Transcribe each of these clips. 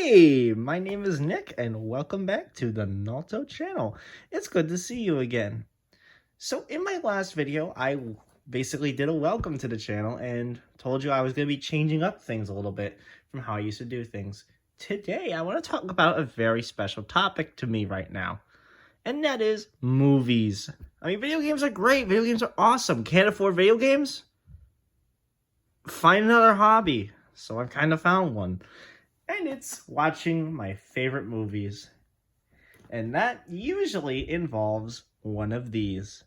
Hey, my name is Nick and welcome back to the Nalto channel. It's good to see you again. So in my last video, I basically did a welcome to the channel and told you I was going to be changing up things a little bit from how I used to do things. Today, I want to talk about a very special topic to me right now, and that is movies. I mean, video games are great. Video games are awesome. Can't afford video games? Find another hobby. So I've kind of found one. And it's watching my favorite movies. And that usually involves one of these.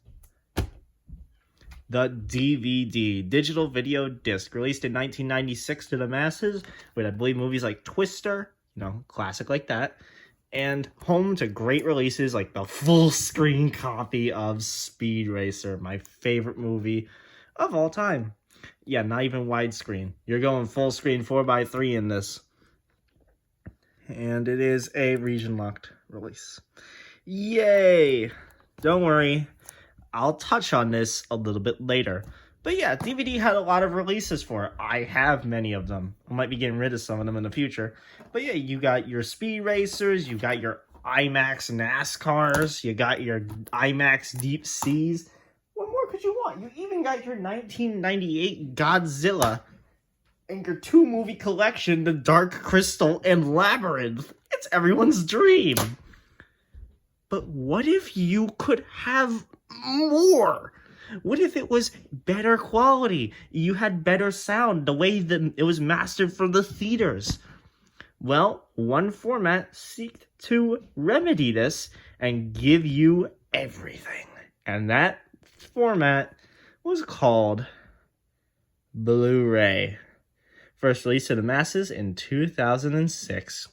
The DVD, digital video disc, released in 1996 to the masses, with I believe movies like Twister, classic like that, and home to great releases like the full screen copy of Speed Racer, my favorite movie of all time. Yeah, not even widescreen. You're going full screen 4x3 in this. And it is a region-locked release. Yay! Don't worry, I'll touch on this a little bit later. But yeah, DVD had a lot of releases for it. I have many of them. I might be getting rid of some of them in the future. But yeah, you got your Speed Racers, you got your IMAX NASCARs, you got your IMAX Deep Seas. What more could you want? You even got your 1998 Godzilla and your 2-movie collection, The Dark Crystal and Labyrinth. It's everyone's dream. But what if you could have more? What if it was better quality? You had better sound, the way that it was mastered for the theaters. Well, one format seeked to remedy this and give you everything. And that format was called Blu Ray. First released to the masses in 2006.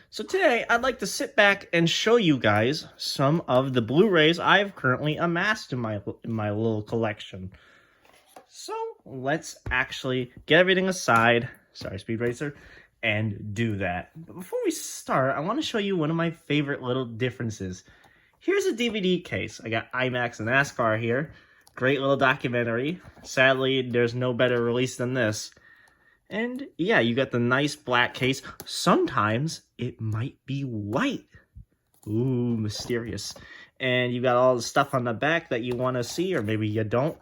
So today, I'd like to sit back and show you guys some of the Blu-rays I've currently amassed in my little collection. So let's actually get everything aside, sorry Speed Racer, and do that. But before we start, I want to show you one of my favorite little differences. Here's a DVD case. I got IMAX and NASCAR here. Great little documentary. Sadly, there's no better release than this. And yeah, you got the nice black case. Sometimes it might be white. Ooh, mysterious. And you got all the stuff on the back that you want to see, or maybe you don't.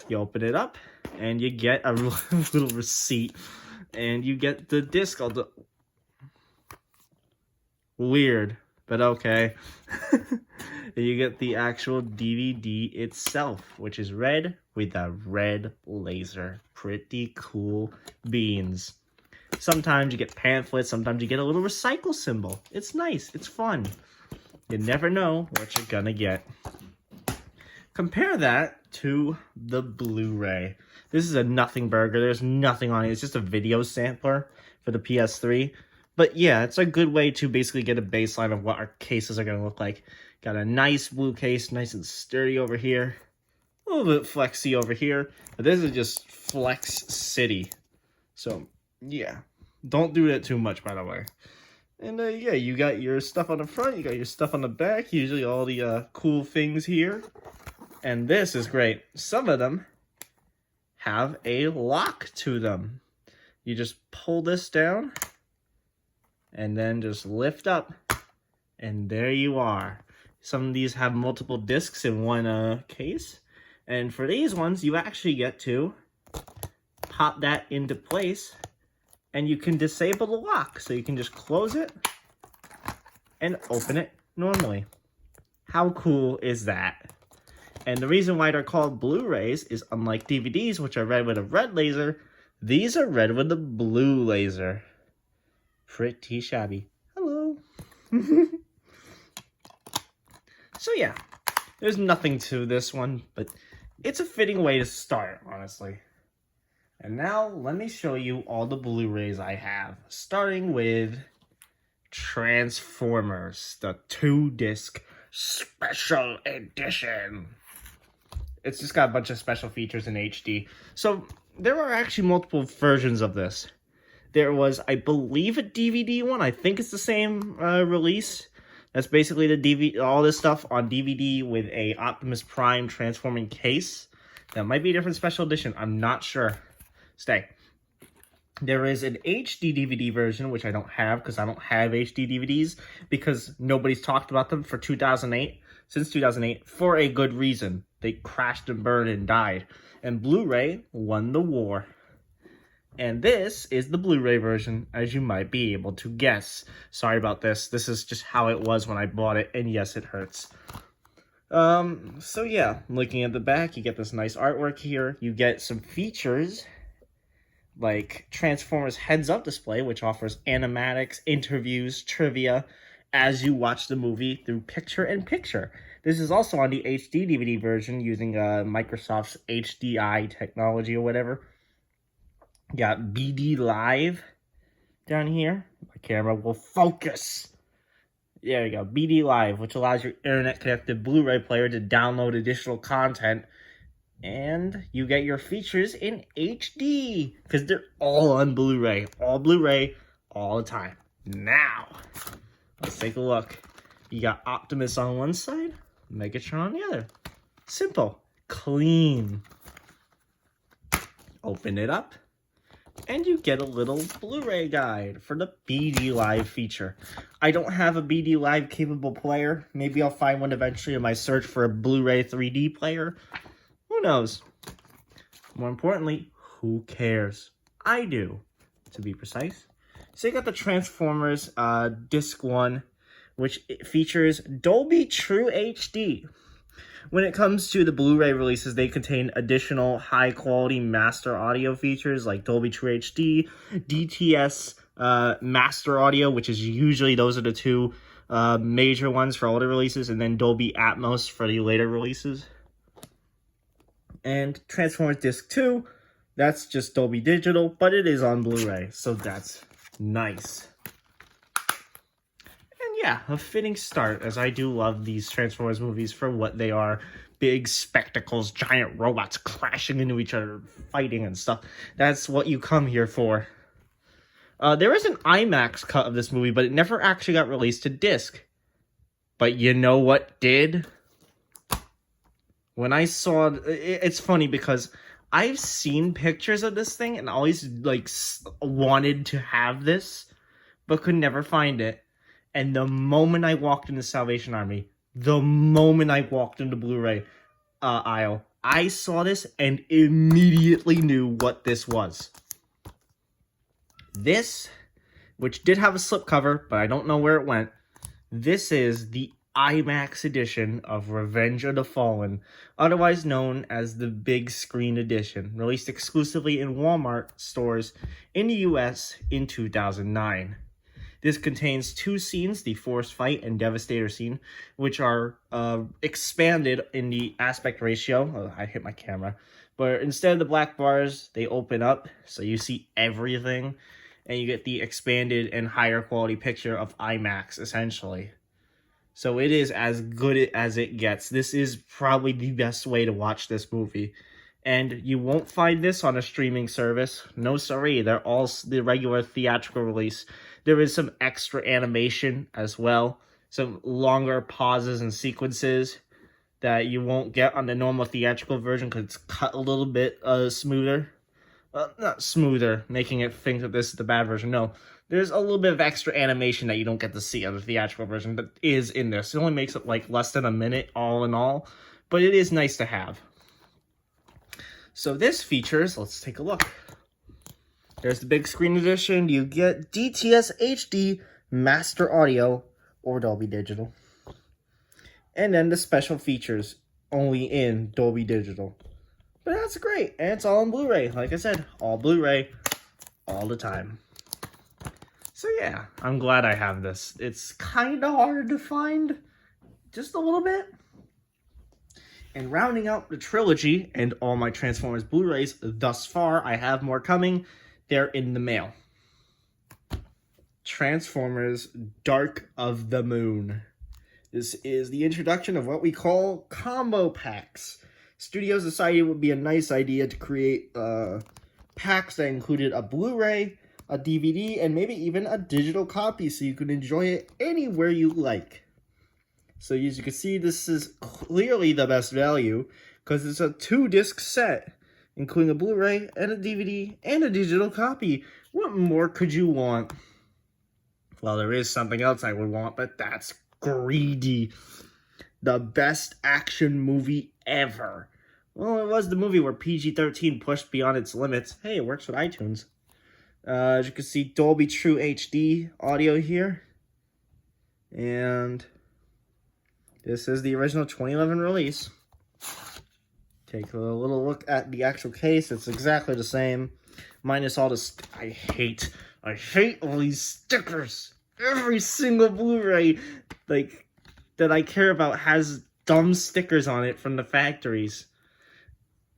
You open it up and you get a little receipt. And you get the disc. Weird, but okay. You get the actual DVD itself, which is red with a red laser. Pretty cool beans. Sometimes you get pamphlets, sometimes you get a little recycle symbol. It's nice, it's fun. You never know what you're gonna get. Compare that to the Blu-ray. This is a nothing burger, there's nothing on it. It's just a video sampler for the PS3. But yeah, it's a good way to basically get a baseline of what our cases are going to look like. Got a nice blue case, nice and sturdy over here. A little bit flexy over here. But this is just Flex City. So, yeah. Don't do that too much, by the way. And yeah, you got your stuff on the front. You got your stuff on the back. Usually all the cool things here. And this is great. Some of them have a lock to them. You just pull this down. And then just lift up, and there you are. Some of these have multiple discs in one case. And for these ones, you actually get to pop that into place, and you can disable the lock. So you can just close it and open it normally. How cool is that? And the reason why they're called Blu-rays is, unlike DVDs, which are red with a red laser, these are red with a blue laser. Pretty shabby. Hello. So yeah, there's nothing to this one, but it's a fitting way to start, honestly. And now let me show you all the Blu-rays I have, starting with Transformers, the 2-disc special edition. It's just got a bunch of special features in HD. So there are actually multiple versions of this. There was, I believe, a DVD one. I think it's the same release. That's basically the DVD, all this stuff on DVD with a Optimus Prime transforming case. That might be a different special edition. I'm not sure. Stay. There is an HD DVD version, which I don't have because I don't have HD DVDs because nobody's talked about them for 2008, since 2008, for a good reason. They crashed and burned and died. And Blu-ray won the war. And this is the Blu-ray version, as you might be able to guess. Sorry about this. This is just how it was when I bought it, and yes, it hurts. So yeah, looking at the back, you get this nice artwork here. You get some features like Transformers heads-up display, which offers animatics, interviews, trivia as you watch the movie through picture-in-picture. This is also on the HD DVD version using Microsoft's HDI technology or whatever. You got BD Live down here. My camera will focus. There you go, BD Live, which allows your internet-connected Blu-ray player to download additional content. And you get your features in HD, because they're all on Blu-ray. All Blu-ray, all the time. Now, let's take a look. You got Optimus on one side, Megatron on the other. Simple. Clean. Open it up, and you get a little Blu-ray guide for the BD Live feature. I don't have a BD Live capable player. Maybe I'll find one eventually in my search for a Blu-ray 3D player. Who knows? More importantly, who cares? I do, to be precise. So you got the Transformers Disc 1, which features Dolby True HD. When it comes to the Blu-ray releases, they contain additional high-quality master audio features like Dolby True HD, DTS Master Audio, which is usually those are the two major ones for older releases, and then Dolby Atmos for the later releases. And Transformers Disc 2, that's just Dolby Digital, but it is on Blu-ray, so that's nice. And yeah, a fitting start, as I do love these Transformers movies for what they are. Big spectacles, giant robots crashing into each other, fighting and stuff. That's what you come here for. There is an IMAX cut of this movie, but it never actually got released to disc. But you know what did? When I saw it's funny because I've seen pictures of this thing and always like wanted to have this, but could never find it. And the moment I walked into Salvation Army, the moment I walked into Blu-ray aisle, I saw this and immediately knew what this was. This, which did have a slipcover, but I don't know where it went. This is the IMAX edition of Revenge of the Fallen, otherwise known as the Big Screen Edition, released exclusively in Walmart stores in the US in 2009. This contains two scenes, the Force Fight and Devastator scene, which are expanded in the aspect ratio. Oh, I hit my camera. But instead of the black bars, they open up, so you see everything, and you get the expanded and higher quality picture of IMAX, essentially. So it is as good as it gets. This is probably the best way to watch this movie. And you won't find this on a streaming service. No sorry, they're all the regular theatrical release. There is some extra animation as well. Some longer pauses and sequences that you won't get on the normal theatrical version because it's cut a little bit smoother. Not smoother, making it think that this is the bad version. No. There's a little bit of extra animation that you don't get to see on the theatrical version that is in this. It only makes it like less than a minute all in all, but it is nice to have. So this features, let's take a look. There's the big screen edition. You get DTS HD Master Audio or Dolby Digital. And then the special features only in Dolby Digital. But that's great. And it's all on Blu-ray. Like I said, all Blu-ray all the time. So yeah, I'm glad I have this. It's kind of hard to find, just a little bit. And rounding out the trilogy and all my Transformers Blu-rays thus far, I have more coming. They're in the mail. Transformers Dark of the Moon. This is the introduction of what we call combo packs. Studios decided it would be a nice idea to create packs that included a Blu-ray, a DVD, and maybe even a digital copy so you can enjoy it anywhere you like. So as you can see, this is clearly the best value because it's a 2-disc set, including a Blu-ray and a DVD and a digital copy What more could you want? Well, there is something else I would want, but that's greedy. The best action movie ever. Well, it was the movie where PG-13 pushed beyond its limits. Hey, it works with iTunes. As you can see, Dolby True HD audio here. And this is the original 2011 release. Take a little look at the actual case. It's exactly the same. Minus all the... I hate all these stickers. Every single Blu-ray that I care about has dumb stickers on it from the factories.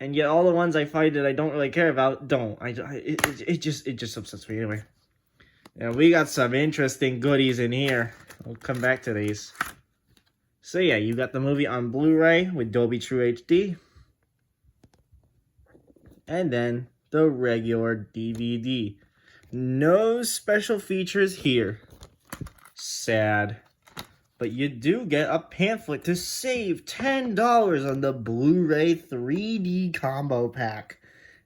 And yet all the ones I find that I don't really care about don't. It just upsets me anyway. And we got some interesting goodies in here. We'll come back to these. So yeah, you got the movie on Blu-ray with Dolby True HD. And then the regular DVD. No special features here. Sad. But you do get a pamphlet to save $10 on the Blu-ray 3D combo pack.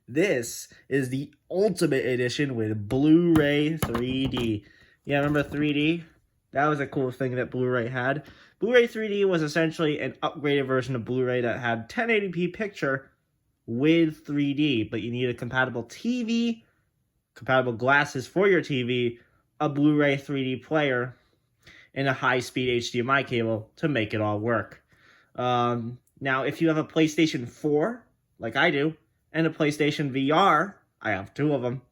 This is the Ultimate Edition with Blu-ray 3D. Yeah, remember 3D? That was a cool thing that Blu-ray had. Blu-ray 3D was essentially an upgraded version of Blu-ray that had 1080p picture with 3D, but you need a compatible TV, compatible glasses for your TV, a Blu-ray 3D player, and a high-speed HDMI cable to make it all work. Now, if you have a PlayStation 4, like I do, and a PlayStation VR, I have two of them,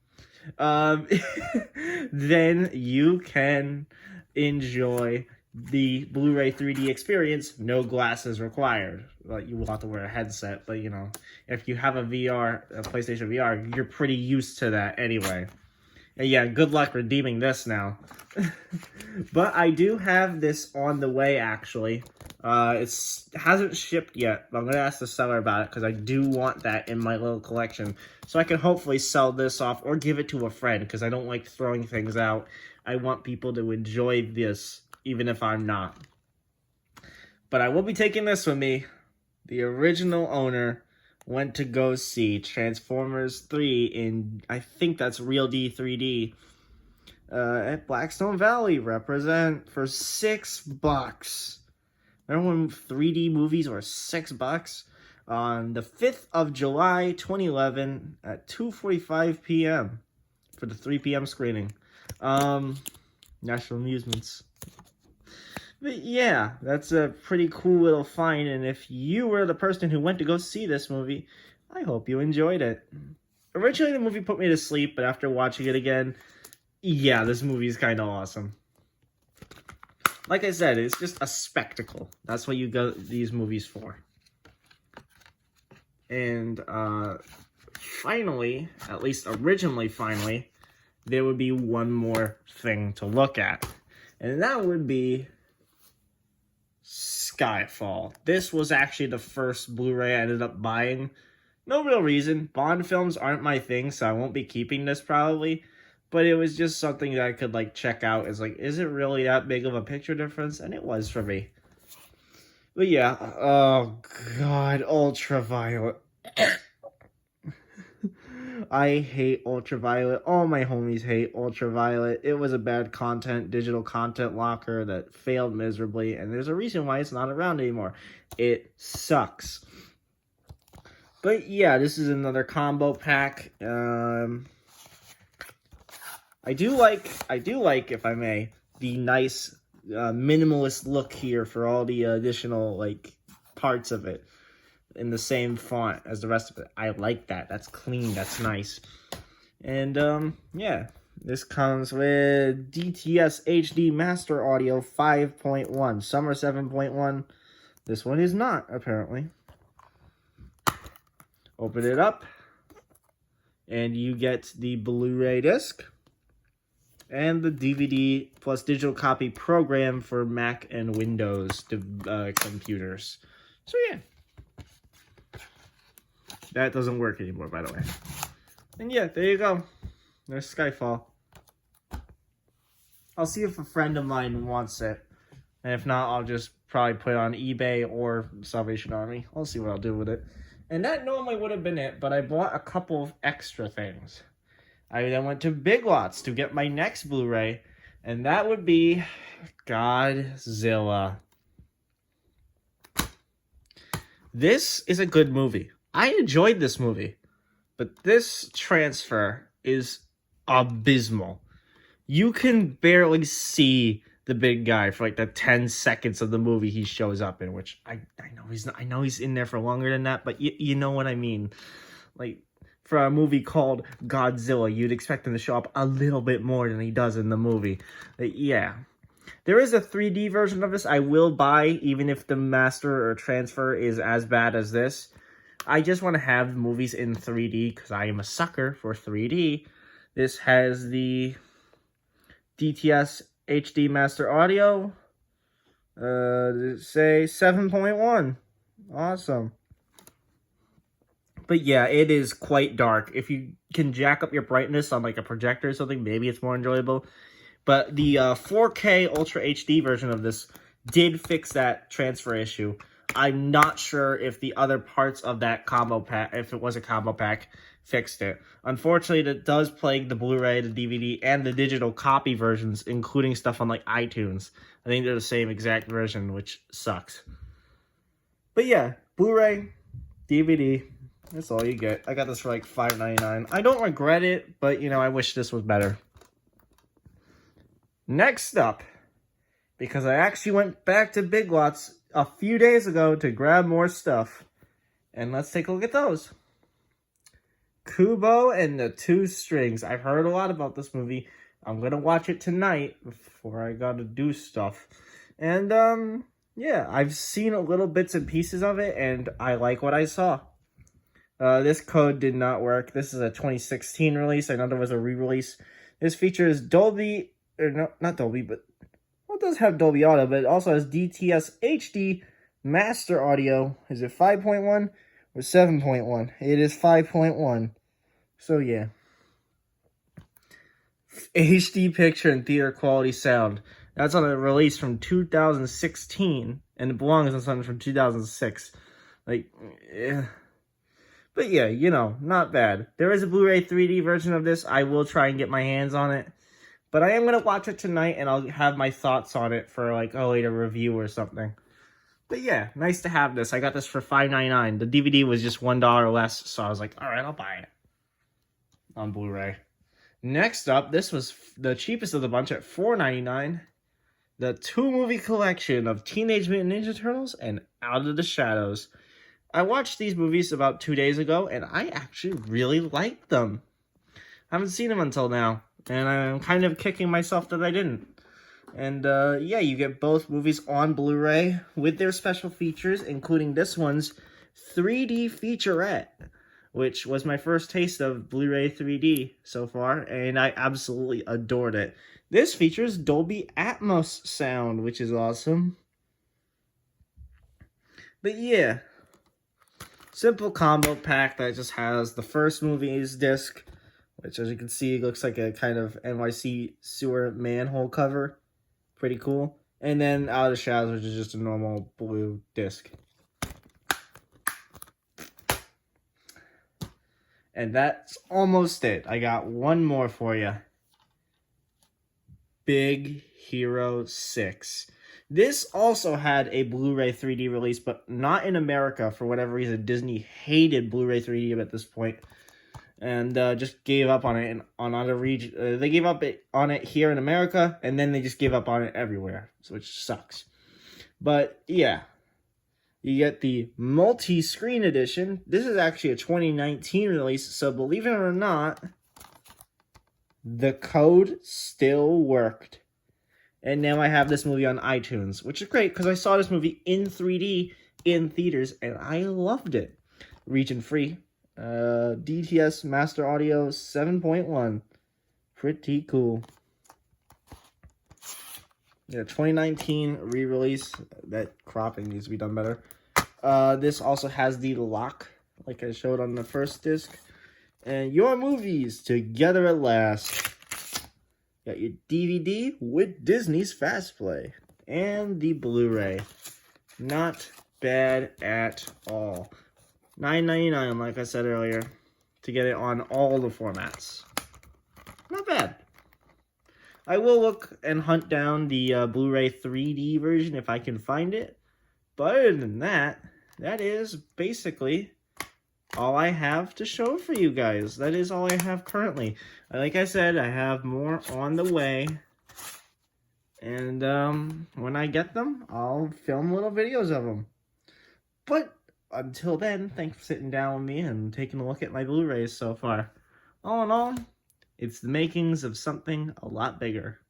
then you can enjoy the Blu-ray 3D experience, no glasses required. Well, you will have to wear a headset, but you know, if you have a PlayStation VR, you're pretty used to that anyway. And yeah, good luck redeeming this now. But I do have this on the way, actually. It hasn't shipped yet, but I'm going to ask the seller about it because I do want that in my little collection. So I can hopefully sell this off or give it to a friend because I don't like throwing things out. I want people to enjoy this, even if I'm not. But I will be taking this with me. The original owner went to go see Transformers 3 in, I think that's Real D 3D, at Blackstone Valley. Represent for $6. Remember when 3D movies were $6? On the 5th of July, 2011 at 2:45 p.m. for the 3 p.m. screening. National Amusements. But yeah, that's a pretty cool little find, and if you were the person who went to go see this movie, I hope you enjoyed it. Originally, the movie put me to sleep, but after watching it again, yeah, this movie is kind of awesome. Like I said, it's just a spectacle. That's what you go these movies for. And finally, at least originally finally, there would be one more thing to look at. And that would be Skyfall. This was actually the first Blu-ray I ended up buying. No real reason. Bond films aren't my thing, so I won't be keeping this probably. But it was just something that I could like check out. It's like, is it really that big of a picture difference? And it was for me. But yeah, oh god, Ultraviolet. I hate Ultraviolet. All my homies hate Ultraviolet. It was a bad digital content locker that failed miserably, and there's a reason why it's not around anymore. It sucks. But yeah, this is another combo pack. I do like, if I may, the nice minimalist look here for all the additional like parts of it in the same font as the rest of it. I like that. That's clean. That's nice. And yeah, this comes with DTS HD Master Audio 5.1. Some are 7.1. This one is not, apparently. Open it up, and you get the Blu-ray disc and the DVD plus digital copy program for Mac and Windows computers. So yeah. That doesn't work anymore, by the way. And yeah, there you go. There's Skyfall. I'll see if a friend of mine wants it. And if not, I'll just probably put it on eBay or Salvation Army. I'll see what I'll do with it. And that normally would have been it, but I bought a couple of extra things. I then went to Big Lots to get my next Blu-ray, and that would be Godzilla. This is a good movie. I enjoyed this movie, but this transfer is abysmal. You can barely see the big guy for like the 10 seconds of the movie he shows up in, which I know he's in there for longer than that, but you know what I mean. Like, for a movie called Godzilla, you'd expect him to show up a little bit more than he does in the movie. Yeah. There is a 3D version of this I will buy, even if the master or transfer is as bad as this. I just want to have movies in 3D because I am a sucker for 3D. This has the DTS HD Master Audio. Say 7.1. Awesome. But yeah, it is quite dark. If you can jack up your brightness on like a projector or something, maybe it's more enjoyable. But the 4K Ultra HD version of this did fix that transfer issue. I'm not sure if the other parts of that combo pack, if it was a combo pack, fixed it. Unfortunately, it does plague the Blu-ray, the DVD, and the digital copy versions, including stuff on like iTunes. I think they're the same exact version, which sucks. But yeah, Blu-ray, DVD, that's all you get. I got this for like $5.99. I don't regret it, but you know, I wish this was better. Next up, because I actually went back to Big Lots a few days ago to grab more stuff. And let's take a look at those. Kubo and the Two Strings. I've heard a lot about this movie. I'm going to watch it tonight before I got to do stuff. And, yeah, I've seen a little bits and pieces of it, and I like what I saw. This code did not work. This is a 2016 release. I know there was a re-release. This features Dolby... no, not Dolby, but well, it does have Dolby Audio, but it also has DTS HD Master Audio. Is it 5.1 or 7.1? It is 5.1. So yeah. HD picture and theater quality sound. That's on a release from 2016, and it belongs on something from 2006. Like, yeah. But yeah, you know, not bad. There is a Blu-ray 3D version of this. I will try and get my hands on it. But I am going to watch it tonight, and I'll have my thoughts on it for, like, a later review or something. But yeah, nice to have this. I got this for $5.99. The DVD was just $1 less, so I was like, alright, I'll buy it. On Blu-ray. Next up, this was the cheapest of the bunch at $4.99. The two-movie collection of Teenage Mutant Ninja Turtles and Out of the Shadows. I watched these movies about 2 days ago, and I actually really liked them. I haven't seen them until now. And I'm kind of kicking myself that I didn't. And, yeah, you get both movies on Blu-ray with their special features, including this one's 3D featurette, which was my first taste of Blu-ray 3D so far, and I absolutely adored it. This features Dolby Atmos sound, which is awesome. But, yeah. Simple combo pack that just has the first movie's disc, which, as you can see, looks like a kind of NYC sewer manhole cover. Pretty cool. And then Out of the Shadows, which is just a normal blue disc. And that's almost it. I got one more for you. Big Hero 6. This also had a Blu-ray 3D release, but not in America. For whatever reason, Disney hated Blu-ray 3D at this point. And just gave up on it on other regions. They gave up on it here in America, and then they just gave up on it everywhere, which sucks. But yeah, you get the multi-screen edition. This is actually a 2019 release, so believe it or not, the code still worked. And now I have this movie on iTunes, which is great because I saw this movie in 3D in theaters, and I loved it. Region free. DTS Master Audio 7.1. Pretty cool. Yeah, 2019 re-release. That cropping needs to be done better. This also has the lock, like I showed on the first disc. And your movies together at last. Got your DVD with Disney's Fast Play. And the Blu-ray. Not bad at all. $9.99, like I said earlier, to get it on all the formats. bad. I will look and hunt down the Blu Ray 3D version if I can find it. But other than that, that is basically all I have to show for you guys. That is all I have currently. Like I said, I have more on the way. And when I get them, I'll film little videos of them. But until then, thanks for sitting down with me and taking a look at my Blu-rays so far. All in all, it's the makings of something a lot bigger.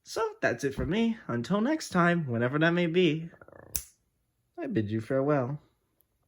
So that's it for me. Until next time, whenever that may be, I bid you farewell.